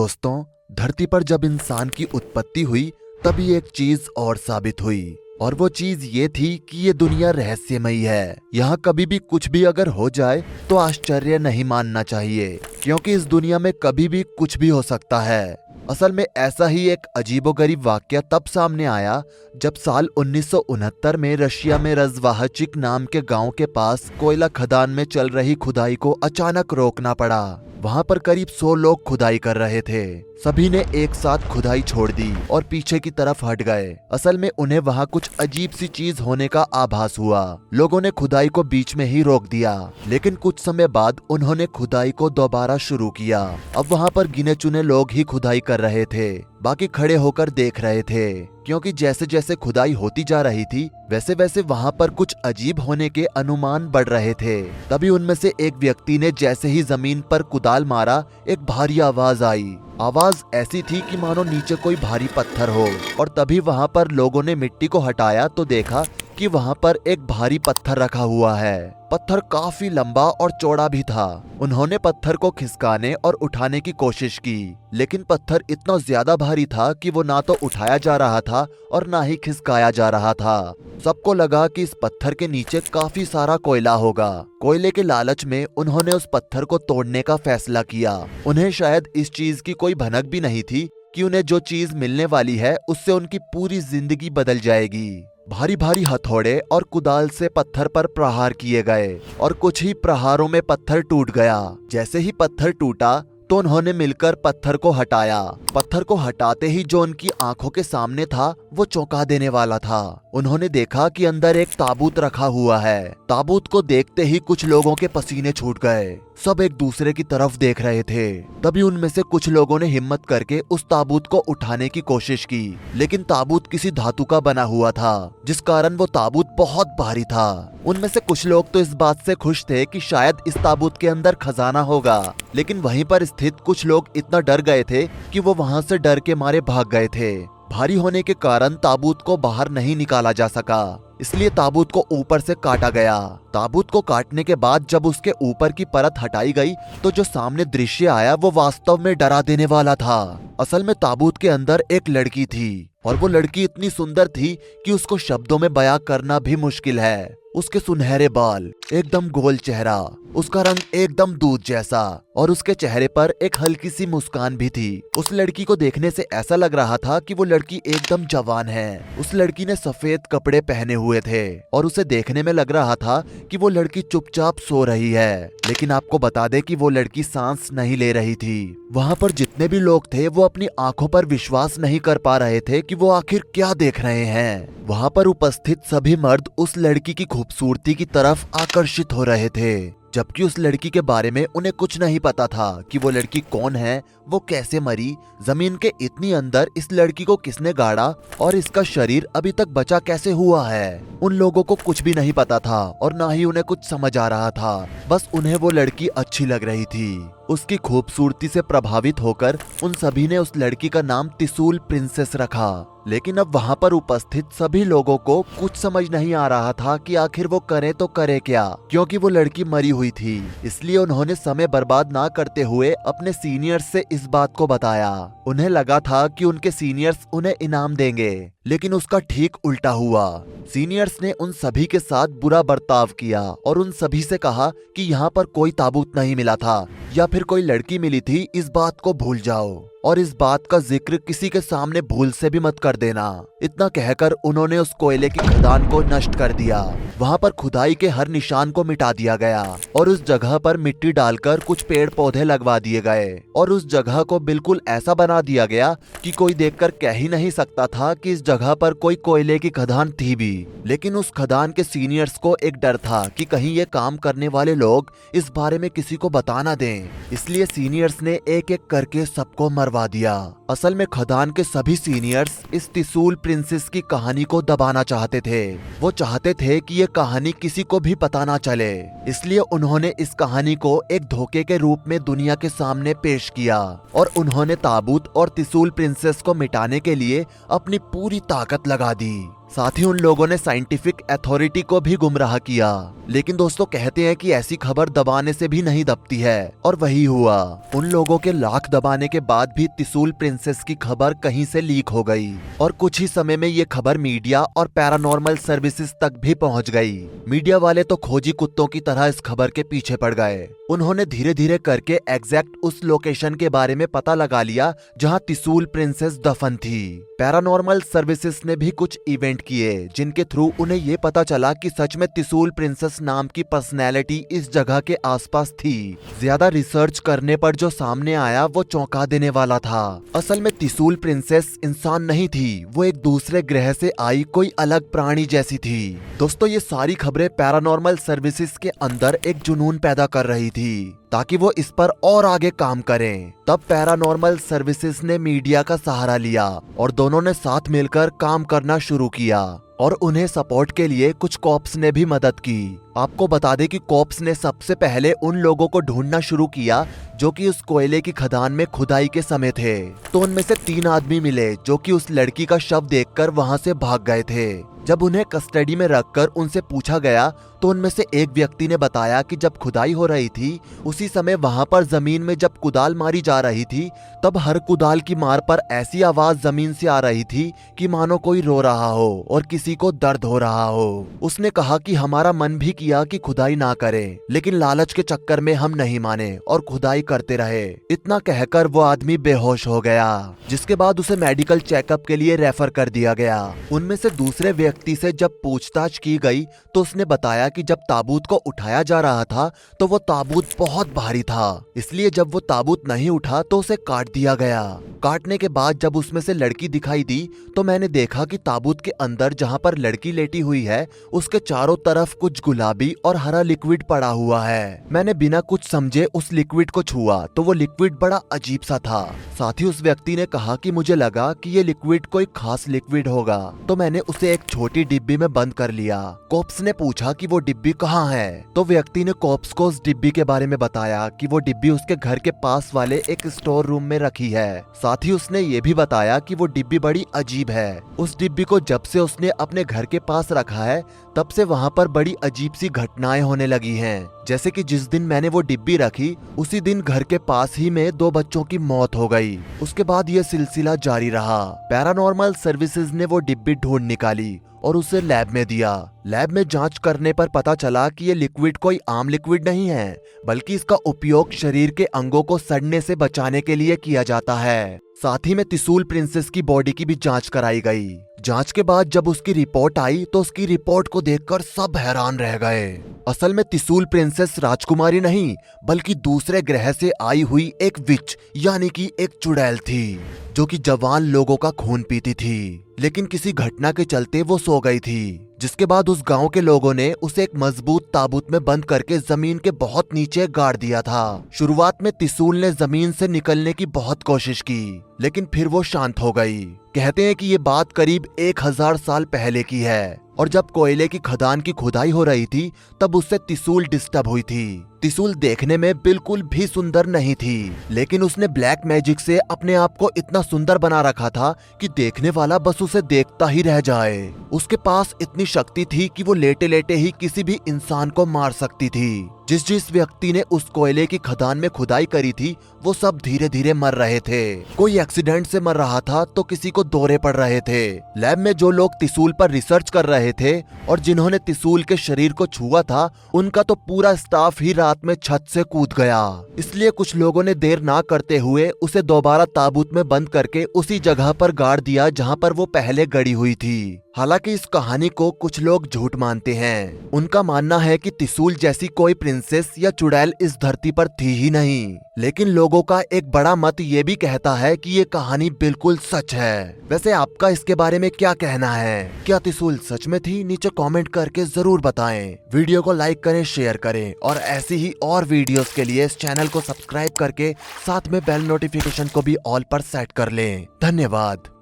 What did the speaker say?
दोस्तों, धरती पर जब इंसान की उत्पत्ति हुई तभी एक चीज और साबित हुई, और वो चीज ये थी कि ये दुनिया रहस्यमयी है। यहाँ कभी भी कुछ भी अगर हो जाए तो आश्चर्य नहीं मानना चाहिए, क्योंकि इस दुनिया में कभी भी कुछ भी हो सकता है। असल में ऐसा ही एक अजीबोगरीब वाकया तब सामने आया जब साल 1969 में रशिया में रज़वाहचिक नाम के गांव के पास कोयला खदान में चल रही खुदाई को अचानक रोकना पड़ा। वहां पर करीब 100 लोग खुदाई कर रहे थे। सभी ने एक साथ खुदाई छोड़ दी और पीछे की तरफ हट गए। असल में उन्हें वहां कुछ अजीब सी चीज होने का आभास हुआ। लोगों ने खुदाई को बीच में ही रोक दिया, लेकिन कुछ समय बाद उन्होंने खुदाई को दोबारा शुरू किया। अब वहां पर गिने चुने लोग ही खुदाई कर रहे थे, बाकी खड़े होकर देख रहे थे, क्योंकि जैसे जैसे खुदाई होती जा रही थी वैसे वैसे वहां पर कुछ अजीब होने के अनुमान बढ़ रहे थे। तभी उनमें से एक व्यक्ति ने जैसे ही जमीन पर कुदाल मारा, एक भारी आवाज आई। आवाज ऐसी थी कि मानो नीचे कोई भारी पत्थर हो। और तभी वहां पर लोगों ने मिट्टी को हटाया तो देखा कि वहां पर एक भारी पत्थर रखा हुआ है। पत्थर काफी लंबा और चौड़ा भी था। उन्होंने पत्थर को खिसकाने और उठाने की कोशिश की, लेकिन पत्थर इतना ज्यादा भारी था कि वो ना तो उठाया जा रहा था और ना ही खिसकाया जा रहा था। सबको लगा कि इस पत्थर के नीचे काफी सारा कोयला होगा। कोयले के लालच में उन्होंने उस पत्थर को तोड़ने का फैसला किया। उन्हें शायद इस चीज की कोई भनक भी नहीं थी कि उन्हें जो चीज मिलने वाली है उससे उनकी पूरी जिंदगी बदल जाएगी। भारी भारी हथौड़े और कुदाल से पत्थर पर प्रहार किए गए और कुछ ही प्रहारों में पत्थर टूट गया। जैसे ही पत्थर टूटा तो उन्होंने मिलकर पत्थर को हटाया। पत्थर को हटाते ही जो उनकी आंखों के सामने था वो चौंका देने वाला था। उन्होंने देखा कि अंदर एक ताबूत रखा हुआ है। ताबूत को देखते ही कुछ लोगों के पसीने छूट गए। सब एक दूसरे की तरफ देख रहे थे। तभी उनमें से कुछ लोगों ने हिम्मत करके उस ताबूत को उठाने की कोशिश की, लेकिन ताबूत किसी धातु का बना हुआ था, जिस कारण वो ताबूत बहुत भारी था। उनमें से कुछ लोग तो इस बात से खुश थे कि शायद इस ताबूत के अंदर खजाना होगा, लेकिन वहीं पर स्थित कुछ लोग इतना डर गए थे कि वो वहां से डर के मारे भाग गए थे। भारी होने के कारण ताबूत को बाहर नहीं निकाला जा सका, इसलिए ताबूत को ऊपर से काटा गया। ताबूत को काटने के बाद जब उसके ऊपर की परत हटाई गई तो जो सामने दृश्य आया वो वास्तव में डरा देने वाला था। असल में ताबूत के अंदर एक लड़की थी, और वो लड़की इतनी सुंदर थी कि उसको शब्दों में बयां करना भी मुश्किल है। उसके सुनहरे बाल, एकदम गोल चेहरा, उसका रंग एकदम दूध जैसा, और उसके चेहरे पर एक हल्की सी मुस्कान भी थी। उस लड़की को देखने से ऐसा लग रहा था कि वो लड़की एकदम जवान है। उस लड़की ने सफेद कपड़े पहने हुए थे और उसे देखने में लग रहा था कि वो लड़की चुपचाप सो रही है। लेकिन आपको बता दे कि वो लड़की सांस नहीं ले रही थी। वहां पर जितने भी लोग थे वो अपनी आंखों पर विश्वास नहीं कर पा रहे थे कि वो आखिर क्या देख रहे हैं। वहां पर उपस्थित सभी मर्द उस लड़की की खूबसूरती की तरफ आकर्षित हो रहे थे, जबकि उस लड़की के बारे में उन्हें कुछ नहीं पता था कि वो लड़की कौन है, वो कैसे मरी, जमीन के इतनी अंदर इस लड़की को किसने गाड़ा और इसका शरीर अभी तक बचा कैसे हुआ है। उन लोगों को कुछ भी नहीं पता था और ना ही उन्हें कुछ समझ आ रहा था। बस उन्हें वो लड़की अच्छी लग रही थी। उसकी खूबसूरती से प्रभावित होकर उन सभी ने उस लड़की का नाम त्रिशूल प्रिंसेस रखा। लेकिन अब वहां पर उपस्थित सभी लोगों को कुछ समझ नहीं आ रहा था कि आखिर वो करे तो करे क्या, क्योंकि वो लड़की मरी हुई थी। इसलिए उन्होंने समय बर्बाद ना करते हुए अपने सीनियर्स से इस बात को बताया। उन्हें लगा था कि उनके सीनियर्स उन्हें इनाम देंगे, लेकिन उसका ठीक उल्टा हुआ। सीनियर्स ने उन सभी के साथ बुरा बर्ताव किया और उन सभी से कहा कि यहाँ पर कोई ताबूत नहीं मिला था या फिर कोई लड़की मिली थी, इस बात को भूल जाओ और इस बात का जिक्र किसी के सामने भूल से भी मत कर देना। इतना कहकर उन्होंने उस कोयले की खदान को नष्ट कर दिया। वहां पर खुदाई के हर निशान को मिटा दिया गया और उस जगह पर मिट्टी डालकर कुछ पेड़ पौधे लगवा दिए गए और उस जगह को बिल्कुल ऐसा बना दिया गया कि कोई देखकर कह ही नहीं सकता था कि इस जगह पर कोई कोयले की खदान थी भी। लेकिन उस खदान के सीनियर्स को एक डर था कि कहीं ये काम करने वाले लोग इस बारे में किसी को बता ना दें, इसलिए सीनियर्स ने एक एक करके सबको मरवा दिया। असल में खदान के सभी सीनियर्स इस त्रिशूल प्रिंसेस की कहानी को दबाना चाहते थे। वो चाहते थे कि ये कहानी किसी को भी पता ना चले, इसलिए उन्होंने इस कहानी को एक धोखे के रूप में दुनिया के सामने पेश किया और उन्होंने ताबूत और त्रिशूल प्रिंसेस को मिटाने के लिए अपनी पूरी ताकत लगा दी। साथ ही उन लोगों ने साइंटिफिक अथॉरिटी को भी गुमराह किया। लेकिन दोस्तों कहते हैं कि ऐसी खबर दबाने से भी नहीं दबती है, और वही हुआ। उन लोगों के लाख दबाने के बाद भी त्रिशूल प्रिंसेस की खबर कहीं से लीक हो गई और कुछ ही समय में ये खबर मीडिया और पैरानॉर्मल सर्विसेज तक भी पहुंच गई। मीडिया वाले तो खोजी कुत्तों की तरह इस खबर के पीछे पड़ गए। उन्होंने धीरे धीरे करके एग्जैक्ट उस लोकेशन के बारे में पता लगा लिया जहां त्रिशूल प्रिंसेस दफन थी। पैरानॉर्मल सर्विसेज ने भी कुछ इवेंट किए जिनके थ्रू उन्हें ये पता चला कि सच में त्रिशूल प्रिंसेस नाम की पर्सनैलिटी इस जगह के आसपास थी। ज्यादा रिसर्च करने पर जो सामने आया वो चौंका देने वाला था। असल में त्रिशूल प्रिंसेस इंसान नहीं थी, वो एक दूसरे ग्रह से आई कोई अलग प्राणी जैसी थी। दोस्तों ये सारी खबरें पैरानॉर्मल सर्विसेज के अंदर एक जुनून पैदा कर रही थी ताकि वो इस पर और आगे काम करें। तब पैरानॉर्मल सर्विसेज ने मीडिया का सहारा लिया और दोनों ने साथ मिलकर काम करना शुरू किया और उन्हें सपोर्ट के लिए कुछ कॉप्स ने भी मदद की। आपको बता दें कि कॉप्स ने सबसे पहले उन लोगों को ढूंढना शुरू किया जो कि उस कोयले की खदान में खुदाई के समय थे। तो उनमें से 3 आदमी मिले जो कि उस लड़की का शव देखकर वहां से भाग गए थे। जब उन्हें कस्टडी में रखकर उनसे पूछा गया तो उनमें से एक व्यक्ति ने बताया कि जब खुदाई हो रही थी उसी समय वहां पर जमीन में जब कुदाल मारी जा रही थी तब हर कुदाल की मार पर ऐसी आवाज जमीन से आ रही थी कि मानो कोई रो रहा हो और किसी को दर्द हो रहा हो। उसने कहा कि हमारा मन भी किया कि खुदाई ना करें, लेकिन लालच के चक्कर में हम नहीं माने और खुदाई करते रहे। इतना कहकर वो आदमी बेहोश हो गया, जिसके बाद उसे मेडिकल चेकअप के लिए रेफर कर दिया गया। उनमें से दूसरे व्यक्ति से जब पूछताछ की गई तो उसने बताया कि जब ताबूत को उठाया जा रहा था तो वो ताबूत बहुत भारी था, इसलिए जब वो ताबूत नहीं उठा तो उसे काट दिया गया। काटने के बाद जब उसमें से लड़की दिखाई दी तो मैंने देखा कि ताबूत के अंदर जहां पर लड़की लेटी हुई है उसके चारों तरफ कुछ गुलाबी और हरा लिक्विड पड़ा हुआ है। मैंने बिना कुछ समझे उस लिक्विड को छुआ तो वो लिक्विड बड़ा अजीब सा था। साथ ही उस व्यक्ति ने कहा कि मुझे लगा कि ये लिक्विड कोई खास लिक्विड होगा, तो मैंने उसे एक छोटी डिब्बी में बंद कर लिया। कॉप्स ने पूछा कि वो डिब्बी कहाँ है, तो व्यक्ति ने कॉप्स को उस डिब्बी के बारे में बताया कि वो डिब्बी उसके घर के पास वाले एक स्टोर रूम में रखी है। साथ ही उसने ये भी बताया कि वो डिब्बी बड़ी अजीब है। उस डिब्बी को जब से उसने अपने घर के पास रखा है तब से वहाँ पर बड़ी अजीब सी घटनाएं होने लगी हैं। जैसे कि जिस दिन मैंने वो डिब्बी रखी उसी दिन घर के पास ही में 2 बच्चों की मौत हो गई। उसके बाद ये सिलसिला जारी रहा। पैरानॉर्मल सर्विसेज ने वो डिब्बी ढूंढ निकाली और उसे लैब में दिया। लैब में जांच करने पर पता चला कि ये लिक्विड कोई आम लिक्विड नहीं है, बल्कि इसका उपयोग शरीर के अंगों को सड़ने से बचाने के लिए किया जाता है। साथ ही में त्रिशूल प्रिंसेस की बॉडी की भी जांच कराई गई। जांच के बाद जब उसकी रिपोर्ट आई तो उसकी रिपोर्ट को देखकर सब हैरान रह गए। असल में त्रिशूल प्रिंसेस राजकुमारी नहीं बल्कि दूसरे ग्रह से आई हुई एक विच यानी कि एक चुड़ैल थी, जो कि जवान लोगों का खून पीती थी। लेकिन किसी घटना के चलते वो सो गई थी, जिसके बाद उस गांव के लोगों ने उसे एक मजबूत ताबूत में बंद करके जमीन के बहुत नीचे गाड़ दिया था। शुरुआत में त्रिशूल ने जमीन से निकलने की बहुत कोशिश की, लेकिन फिर वो शांत हो गई। कहते हैं कि ये बात करीब 1000 साल पहले की है और जब कोयले की खदान की खुदाई हो रही थी तब उससे त्रिशूल डिस्टर्ब हुई थी। त्रिशूल देखने में बिल्कुल भी सुंदर नहीं थी, लेकिन उसने ब्लैक मैजिक से अपने आप को इतना सुंदर बना रखा था कि देखने वाला बस उसे देखता ही रह जाए। उसके पास इतनी शक्ति थी कि वो लेटे लेटे ही किसी भी इंसान को मार सकती थी। जिस व्यक्ति ने उस कोयले की खदान में खुदाई करी थी वो सब धीरे धीरे मर रहे थे। कोई एक्सीडेंट से मर रहा था तो किसी को दौरे पड़ रहे थे। लैब में जो लोग त्रिशूल पर रिसर्च कर रहे थे और जिन्होंने त्रिशूल के शरीर को छुआ था उनका तो पूरा स्टाफ ही रात में छत से कूद गया। इसलिए कुछ लोगों ने देर ना करते हुए उसे दोबारा ताबूत में बंद करके उसी जगह पर गाड़ दिया जहां पर वो पहले गड़ी हुई थी। हालांकि इस कहानी को कुछ लोग झूठ मानते हैं। उनका मानना है कि त्रिशूल जैसी कोई प्रिंसेस या चुड़ैल इस धरती पर थी ही नहीं, लेकिन लोगों का एक बड़ा मत ये भी कहता है कि ये कहानी बिल्कुल सच है। वैसे आपका इसके बारे में क्या कहना है? क्या त्रिशूल सच में थी? नीचे कमेंट करके जरूर बताएं। वीडियो को लाइक करें, शेयर करें और ऐसी ही और वीडियोस के लिए इस चैनल को सब्सक्राइब करके साथ में बेल नोटिफिकेशन को भी ऑल पर सेट कर लें। धन्यवाद।